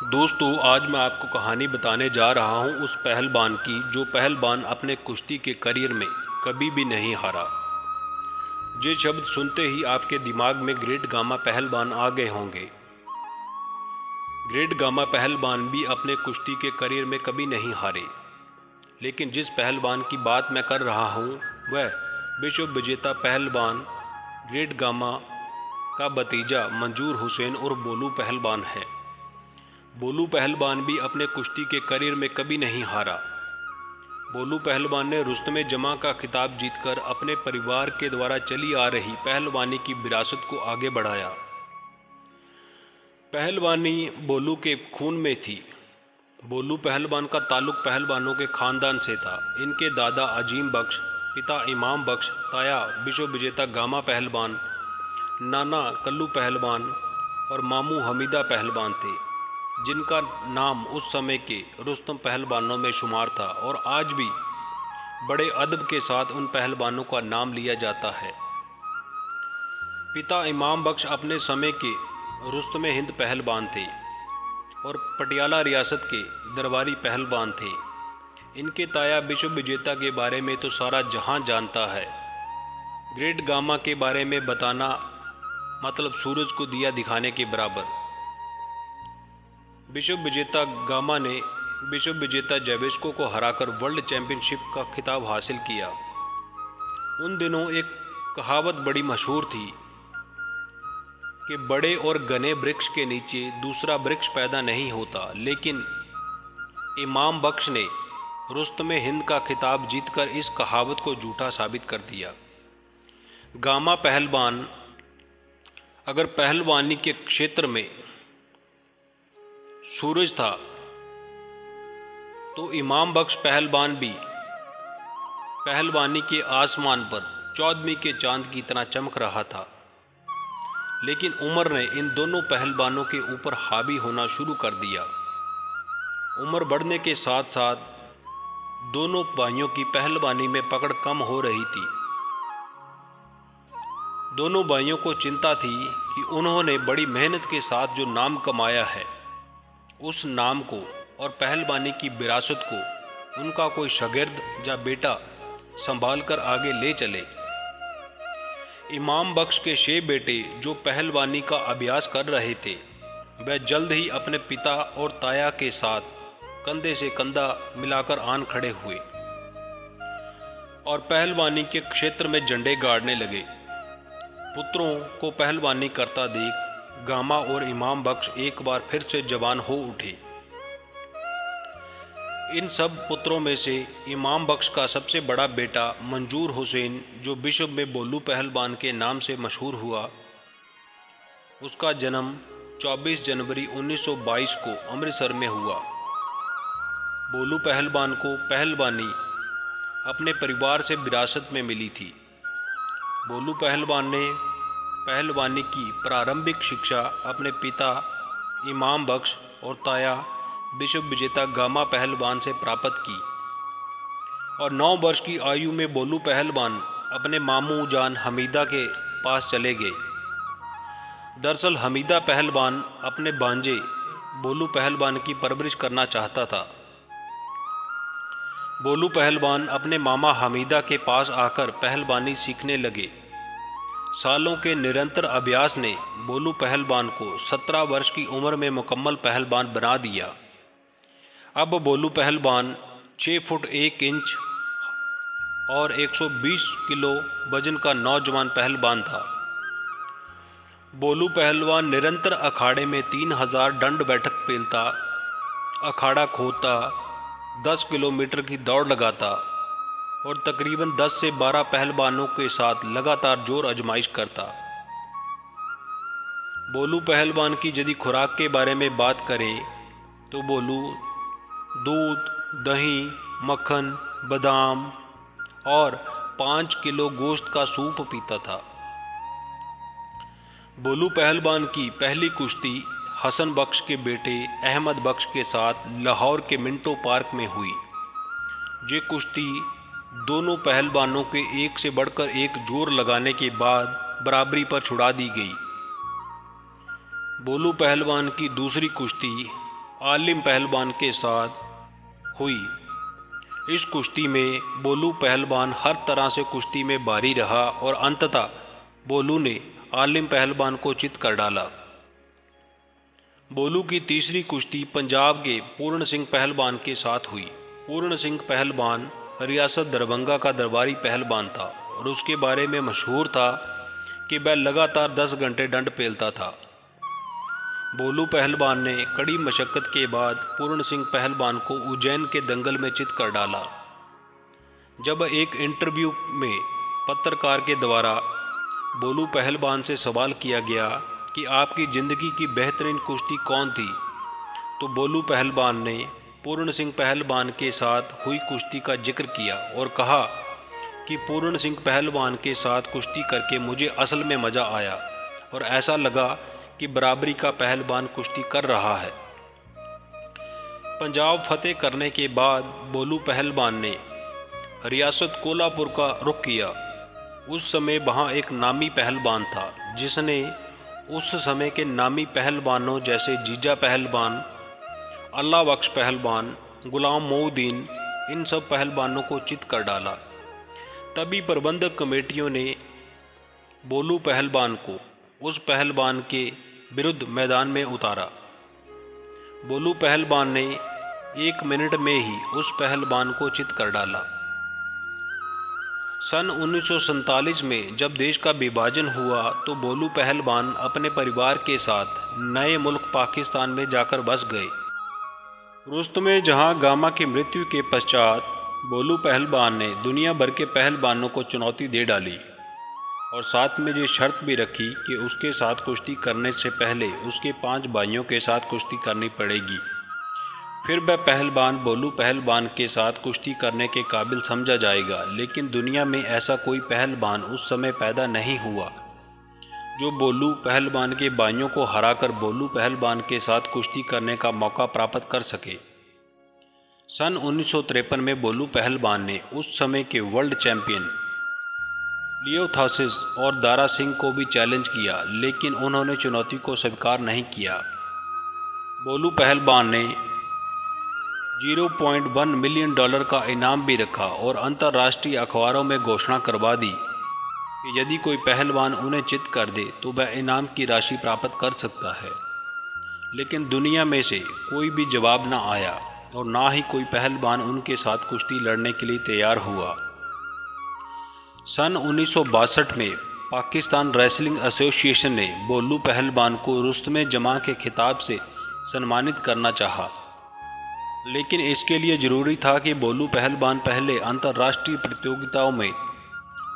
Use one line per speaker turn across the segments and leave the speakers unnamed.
दोस्तों, आज मैं आपको कहानी बताने जा रहा हूँ उस पहलवान की जो पहलवान अपने कुश्ती के करियर में कभी भी नहीं हारा। ये शब्द सुनते ही आपके दिमाग में ग्रेट गामा पहलवान आ गए होंगे। ग्रेट गामा पहलवान भी अपने कुश्ती के करियर में कभी नहीं हारे, लेकिन जिस पहलवान की बात मैं कर रहा हूँ वह विश्व विजेता पहलवान ग्रेट गामा का भतीजा मंजूर हुसैन और बोलू पहलवान है। बोलू पहलवान भी अपने कुश्ती के करियर में कभी नहीं हारा। बोलू पहलवान ने रुस्तमे जमा का खिताब जीतकर अपने परिवार के द्वारा चली आ रही पहलवानी की विरासत को आगे बढ़ाया। पहलवानी बोलू के खून में थी। बोलू पहलवान का ताल्लुक पहलवानों के खानदान से था। इनके दादा अजीम बख्श, पिता इमाम बख्श, ताया विश्व विजेता गामा पहलवान, नाना कल्लू पहलवान और मामू हमीदा पहलवान थे, जिनका नाम उस समय के रुस्तम पहलवानों में शुमार था और आज भी बड़े अदब के साथ उन पहलवानों का नाम लिया जाता है। पिता इमाम बख्श अपने समय के रुस्तमे हिंद पहलवान थे और पटियाला रियासत के दरबारी पहलवान थे। इनके ताया विश्व विजेता के बारे में तो सारा जहां जानता है। ग्रेट गामा के बारे में बताना मतलब सूरज को दिया दिखाने के बराबर। विश्व विजेता गामा ने विश्व विजेता जेवेस्को को हराकर वर्ल्ड चैंपियनशिप का खिताब हासिल किया। उन दिनों एक कहावत बड़ी मशहूर थी कि बड़े और घने वृक्ष के नीचे दूसरा वृक्ष पैदा नहीं होता, लेकिन इमाम बख्श ने रुस्तमे हिंद का खिताब जीतकर इस कहावत को झूठा साबित कर दिया। गामा पहलवान अगर पहलवानी के क्षेत्र में सूरज था तो इमाम बख्श पहलवान भी पहलवानी के आसमान पर 14वीं के चांद की तरह चमक रहा था। लेकिन उम्र ने इन दोनों पहलवानों के ऊपर हावी होना शुरू कर दिया। उम्र बढ़ने के साथ साथ दोनों भाइयों की पहलवानी में पकड़ कम हो रही थी। दोनों भाइयों को चिंता थी कि उन्होंने बड़ी मेहनत के साथ जो नाम कमाया है, उस नाम को और पहलवानी की विरासत को उनका कोई शागिर्द या बेटा संभाल कर आगे ले चले। इमाम बख्श के 6 बेटे जो पहलवानी का अभ्यास कर रहे थे, वह जल्द ही अपने पिता और ताया के साथ कंधे से कंधा मिलाकर आन खड़े हुए और पहलवानी के क्षेत्र में झंडे गाड़ने लगे। पुत्रों को पहलवानी करता देख गामा और इमाम बख्श एक बार फिर से जवान हो उठे। इन सब पुत्रों में से इमाम बख्श का सबसे बड़ा बेटा मंजूर हुसैन, जो विश्व में बोलू पहलवान के नाम से मशहूर हुआ, उसका जन्म 24 जनवरी 1922 को अमृतसर में हुआ। बोलू पहलवान को पहलवानी अपने परिवार से विरासत में मिली थी। बोलू पहलवान ने पहलवानी की प्रारंभिक शिक्षा अपने पिता इमाम बख्श और ताया विश्व विजेता गामा पहलवान से प्राप्त की और 9 वर्ष की आयु में बोलू पहलवान अपने मामू जान हमीदा के पास चले गए। दरअसल हमीदा पहलवान अपने भांजे बोलू पहलवान की परवरिश करना चाहता था। बोलू पहलवान अपने मामा हमीदा के पास आकर पहलवानी सीखने लगे। सालों के निरंतर अभ्यास ने बोलू पहलवान को 17 वर्ष की उम्र में मुकम्मल पहलवान बना दिया। अब बोलू पहलवान 6 फुट 1 इंच और 120 किलो वजन का नौजवान पहलवान था। बोलू पहलवान निरंतर अखाड़े में 3000 दंड बैठक पेलता, अखाड़ा खोदता, 10 किलोमीटर की दौड़ लगाता और तकरीबन 10 से 12 पहलवानों के साथ लगातार जोर आजमाइश करता। बोलू पहलवान की यदि खुराक के बारे में बात करें तो बोलू दूध, दही, मक्खन, बादाम और 5 किलो गोश्त का सूप पीता था। बोलू पहलवान की पहली कुश्ती हसन बख्श के बेटे अहमद बख्श के साथ लाहौर के मिंटो पार्क में हुई। ये कुश्ती दोनों पहलवानों के एक से बढ़कर एक जोर लगाने के बाद बराबरी पर छुड़ा दी गई। बोलू पहलवान की दूसरी कुश्ती आलिम पहलवान के साथ हुई। इस कुश्ती में बोलू पहलवान हर तरह से कुश्ती में भारी रहा और अंततः बोलू ने आलिम पहलवान को चित कर डाला। बोलू की तीसरी कुश्ती पंजाब के पूर्ण सिंह पहलवान के साथ हुई। पूर्ण सिंह पहलवान रियासत दरभंगा का दरबारी पहलवान था और उसके बारे में मशहूर था कि वह लगातार 10 घंटे डंड पेलता था। बोलू पहलवान ने कड़ी मशक्कत के बाद पूर्ण सिंह पहलवान को उज्जैन के दंगल में चित कर डाला। जब एक इंटरव्यू में पत्रकार के द्वारा बोलू पहलवान से सवाल किया गया कि आपकी ज़िंदगी की बेहतरीन कुश्ती कौन थी, तो बोलू पहलवान ने पूर्ण सिंह पहलवान के साथ हुई कुश्ती का जिक्र किया और कहा कि पूर्ण सिंह पहलवान के साथ कुश्ती करके मुझे असल में मज़ा आया और ऐसा लगा कि बराबरी का पहलवान कुश्ती कर रहा है। पंजाब फतेह करने के बाद बोलू पहलवान ने रियासत कोल्हापुर का रुख किया। उस समय वहाँ एक नामी पहलवान था जिसने उस समय के नामी पहलवानों जैसे जीजा पहलवान, अल्लाह बख्श पहलवान, गुलाम मोउद्दीन, इन सब पहलवानों को चित कर डाला। तभी प्रबंधक कमेटियों ने बोलू पहलवान को उस पहलवान के विरुद्ध मैदान में उतारा। बोलू पहलवान ने 1 मिनट में ही उस पहलवान को चित कर डाला। सन 1947 में जब देश का विभाजन हुआ तो बोलू पहलवान अपने परिवार के साथ नए मुल्क पाकिस्तान में जाकर बस गए। रुस्तमे जहां गामा की मृत्यु के पश्चात बोलू पहलवान ने दुनिया भर के पहलवानों को चुनौती दे डाली और साथ में ये शर्त भी रखी कि उसके साथ कुश्ती करने से पहले उसके 5 भाइयों के साथ कुश्ती करनी पड़ेगी। फिर वह पहलवान बोलू पहलवान के साथ कुश्ती करने के काबिल समझा जाएगा। लेकिन दुनिया में ऐसा कोई पहलवान उस समय पैदा नहीं हुआ जो बोलू पहलवान के भाइयों को हराकर बोलू पहलवान के साथ कुश्ती करने का मौका प्राप्त कर सके। सन 1953 में बोलू पहलवान ने उस समय के वर्ल्ड चैंपियन लियो थासिस और दारा सिंह को भी चैलेंज किया, लेकिन उन्होंने चुनौती को स्वीकार नहीं किया। बोलू पहलवान ने $0.1 मिलियन का इनाम भी रखा और अंतर्राष्ट्रीय अखबारों में घोषणा करवा दी कि यदि कोई पहलवान उन्हें चित कर दे तो वह इनाम की राशि प्राप्त कर सकता है। लेकिन दुनिया में से कोई भी जवाब न आया और ना ही कोई पहलवान उनके साथ कुश्ती लड़ने के लिए तैयार हुआ। सन 1962 में पाकिस्तान रेसलिंग एसोसिएशन ने बोलू पहलवान को रुस्तमे जमां के खिताब से सम्मानित करना चाहा, लेकिन इसके लिए ज़रूरी था कि बोलू पहलवान पहले अंतर्राष्ट्रीय प्रतियोगिताओं में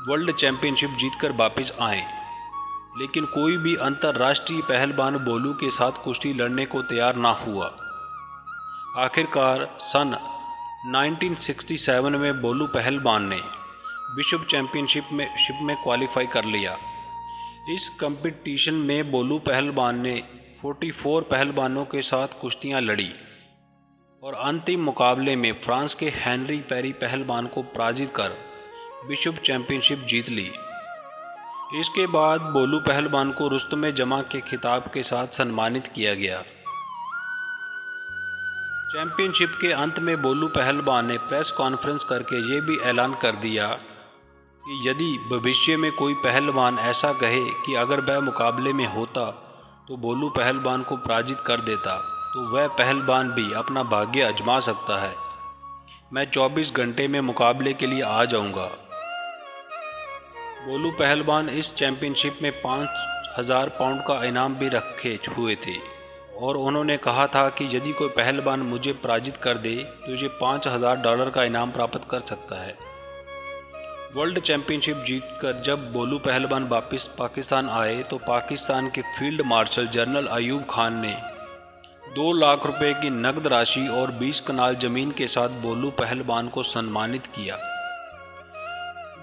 वर्ल्ड चैंपियनशिप जीतकर वापस आएं। लेकिन कोई भी अंतर्राष्ट्रीय पहलवान बोलू के साथ कुश्ती लड़ने को तैयार ना हुआ। आखिरकार सन 1967 में बोलू पहलवान ने विश्व चैंपियनशिप में क्वालिफाई कर लिया। इस कंपटीशन में बोलू पहलवान ने 44 पहलवानों के साथ कुश्तियां लड़ी और अंतिम मुकाबले में फ्रांस के हेनरी पेरी पहलवान को पराजित कर विश्व चैंपियनशिप जीत ली। इसके बाद बोलू पहलवान को रुस्तमे जमां के खिताब के साथ सम्मानित किया गया। चैंपियनशिप के अंत में बोलू पहलवान ने प्रेस कॉन्फ्रेंस करके ये भी ऐलान कर दिया कि यदि भविष्य में कोई पहलवान ऐसा कहे कि अगर वह मुकाबले में होता तो बोलू पहलवान को पराजित कर देता तो वह पहलवान भी अपना भाग्य आजमा सकता है। मैं 24 घंटे में मुकाबले के लिए आ जाऊंगा। बोलू पहलवान इस चैंपियनशिप में 5000 पाउंड का इनाम भी रखे हुए थे और उन्होंने कहा था कि यदि कोई पहलवान मुझे पराजित कर दे तो ये $5000 का इनाम प्राप्त कर सकता है। वर्ल्ड चैंपियनशिप जीतकर जब बोलू पहलवान वापस पाकिस्तान आए तो पाकिस्तान के field marshal general Ayub Khan ने 2 लाख रुपए की नकद राशि और 20 कनाल जमीन के साथ बोलू पहलवान को सम्मानित किया।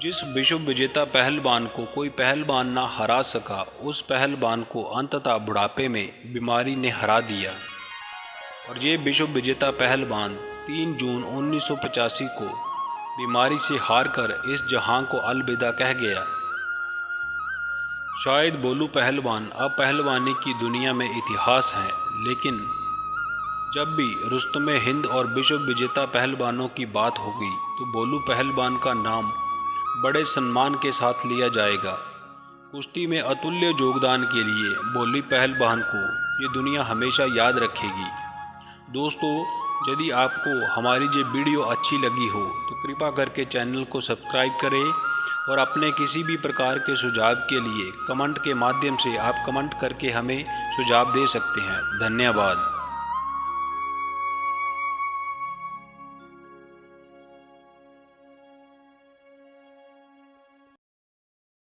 जिस विश्व विजेता पहलवान को कोई पहलवान ना हरा सका, उस पहलवान को अंततः बुढ़ापे में बीमारी ने हरा दिया और ये विश्व विजेता पहलवान 3 जून 1985 को बीमारी से हारकर इस जहां को अलविदा कह गया। शायद बोलू पहलवान अब पहलवानी की दुनिया में इतिहास हैं, लेकिन जब भी रुस्तमे हिंद और विश्व विजेता पहलवानों की बात होगी तो बोलू पहलवान का नाम बड़े सम्मान के साथ लिया जाएगा। कुश्ती में अतुल्य योगदान के लिए बोलू पहलवान को ये दुनिया हमेशा याद रखेगी। दोस्तों, यदि आपको हमारी ये वीडियो अच्छी लगी हो तो कृपा करके चैनल को सब्सक्राइब करें और अपने किसी भी प्रकार के सुझाव के लिए कमेंट के माध्यम से आप कमेंट करके हमें सुझाव दे सकते हैं। धन्यवाद।